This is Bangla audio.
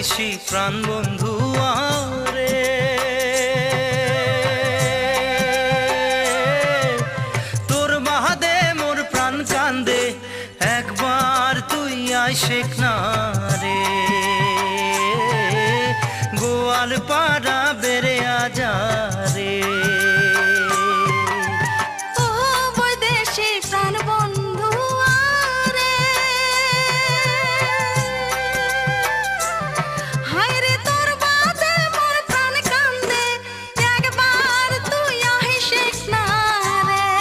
বেশি প্রাণ বন্ধু আরে। তোর বাহাদে মোর প্রাণ কান্দে, একবার তুই আয় শেখ না।